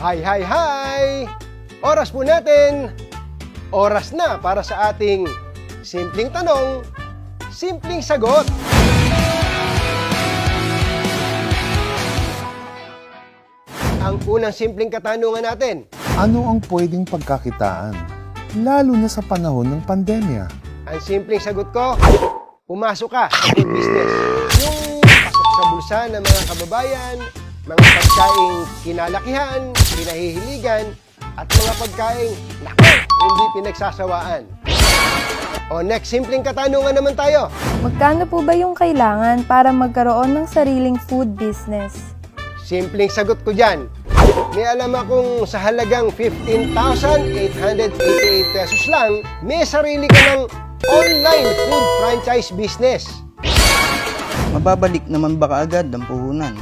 Hi, hi, hi! Oras po natin. Oras na para sa ating simpleng tanong, simpleng sagot. Ang unang simpleng katanungan natin. Ano ang pwedeng pagkakitaan, lalo na sa panahon ng pandemya? Ang simpleng sagot ko, pumasok ka sa food business. Yung pasok sa bulsa ng mga kababayan, mga pagkaing kinalakihan, pinahihiligan, at mga pagkaing, naku, hindi pinagsasawaan. O next simpleng katanungan naman tayo. Magkano po ba yung kailangan para magkaroon ng sariling food business? Simpleng sagot ko dyan. May alam akong sa halagang 15,888 pesos lang, may sarili ka ng online food franchise business. Mababalik naman ba kaagad ang puhunan?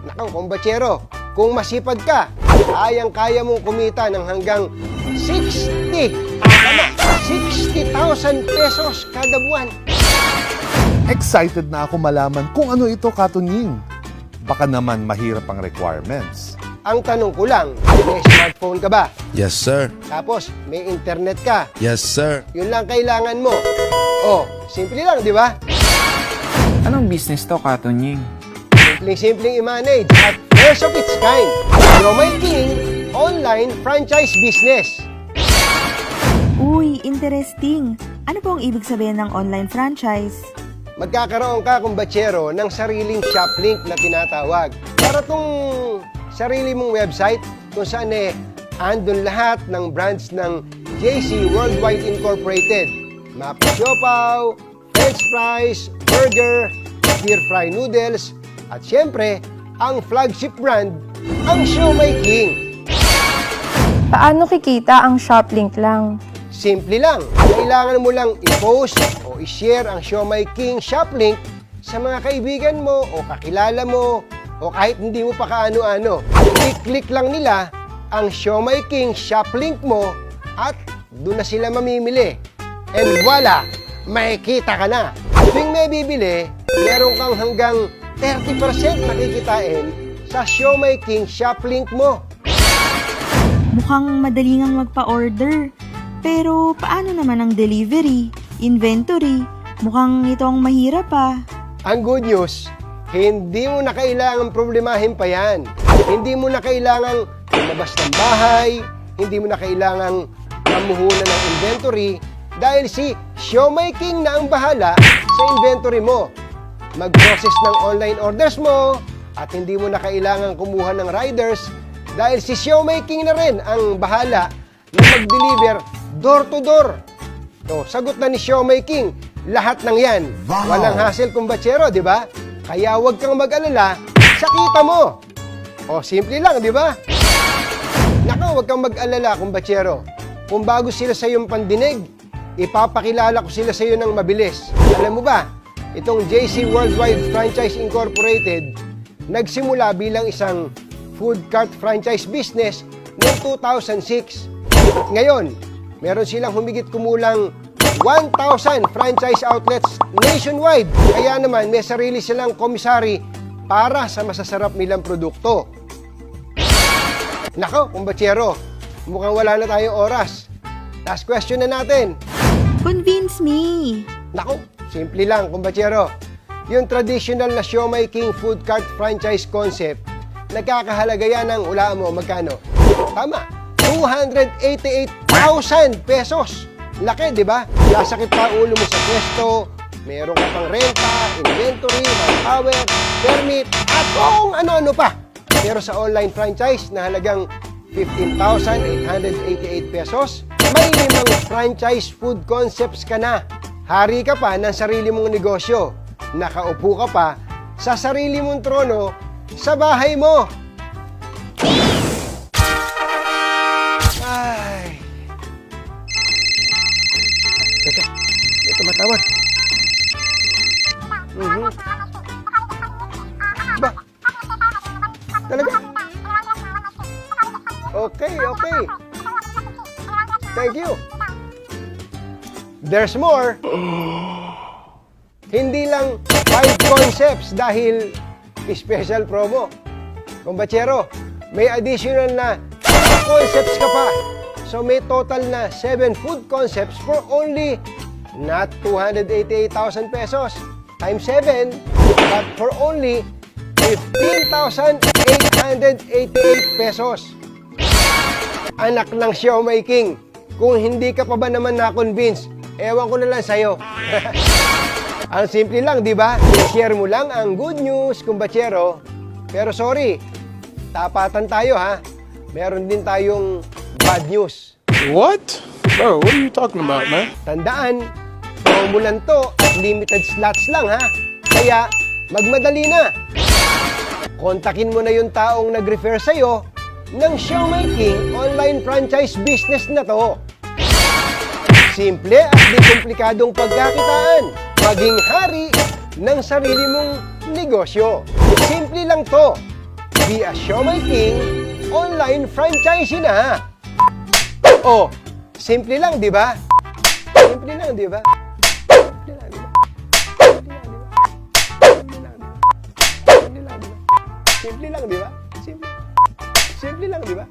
Nakaw, kumbatsero, kung masipag ka, kayang-kaya mong kumita ng hanggang 60,000 pesos kada buwan. Excited na ako malaman kung ano ito, Katunying. Baka naman mahirap ang requirements. Ang tanong ko lang, may smartphone ka ba? Yes, sir. Tapos, may internet ka? Yes, sir. Yun lang kailangan mo. Oh, simple lang, di ba? Anong business to, Katunying? Simpleng-simpleng i-manage at first of its kind. Siomai King online franchise business. Uy, interesting. Ano po ang ibig sabihin ng online franchise? Magkakaroon ka, kumbatsero, ng sariling shop link na tinatawag. Para tong sarili mong website kung saan andun lahat ng brands ng JC Worldwide Incorporated. Mapo Siopaw, French fries, burger, stir fry noodles, at syempre, ang flagship brand, ang Siomai King. Paano kikita ang shop link lang? Simple lang. Kailangan mo lang i-post o i-share ang Siomai King shop link sa mga kaibigan mo o kakilala mo o kahit hindi mo pa kaano-ano. I-click lang nila ang Siomai King shop link mo at doon na sila mamimili. And voila! Makikita ka na. Tuwing may bibili, meron kang hanggang 30% makikitain sa Siomai King shop link mo. Mukhang madali ngang magpa-order. Pero paano naman ang delivery, inventory? Mukhang itong mahirap pa. Ang good news, hindi mo na kailangang problemahin pa yan. Hindi mo na kailangang lumabas ng bahay, hindi mo na kailangang mamuhunan ng inventory dahil si Siomai King na ang bahala sa inventory mo. Mag-process ng online orders mo at hindi mo na kailangang kumuha ng riders dahil si Siomai King na rin ang bahala na mag-deliver door to door. So, sagot na ni Siomai King, lahat ng yan. Wow. Walang hassle, kumbatsero, di ba? Kaya huwag kang mag-alala sa kita mo. O, simple lang, di ba? Naka, huwag kang mag-alala, kumbatsero. Kung bago sila sa iyong pandinig, ipapakilala ko sila sa iyo ng mabilis. Alam mo ba, itong JC Worldwide Franchise Incorporated, nagsimula bilang isang food cart franchise business noong 2006. Ngayon, meron silang humigit kumulang 1,000 franchise outlets nationwide. Kaya naman, may sarili silang komisari para sa masasarap nilang produkto. Nako, kumbatsero, mukhang wala na tayong oras. Last question na natin. Convince me. Nako, simple lang, kumbatsero. Yung traditional na Siomai King food cart franchise concept, nagkakahalaga yan ng, hulaan mo, magkano? Tama, 288,000 pesos. Laki, di ba? Sasakit pa ulo mo sa pwesto, meron ka pang renta, inventory, manpower, permit, at kung ano-ano pa. Pero sa online franchise na halagang 15,888 pesos, may 5 franchise food concepts ka na. Hari ka pa ng sarili mong negosyo. Nakaupo ka pa sa sarili mong trono sa bahay mo. Ay. Teka, may tumatawag. Ba? Talaga? Okay, okay. Thank you. There's more. Hindi lang 5 concepts dahil special promo. Kumbatsero, may additional na concepts ka pa. So may total na 7 food concepts for only not 288,000 pesos times 7, but for only 15,888 pesos. Anak ng Siomai King, kung hindi ka pa ba naman na-convince, ewan ko na lang sa'yo. Ang simple lang, di ba? I-share mo lang ang good news, kumbachero. Pero sorry, tapatan tayo ha. Meron din tayong bad news. What? Bro, what are you talking about, man? Tandaan, formulan to at limited slots lang ha. Kaya, magmadali na. Kontakin mo na yung taong nag-refer sa'yo ng Siomai King online franchise business na to. Simple at di komplikadong pagkakitaan. Maging hari ng sarili mong negosyo. Simple lang to. Be a Siomai King online franchisee na. Oh, simple lang, di ba? Simple lang, di ba? Simple lang, di ba? Simple lang, di ba? Simple lang, di ba? Simple lang, di ba?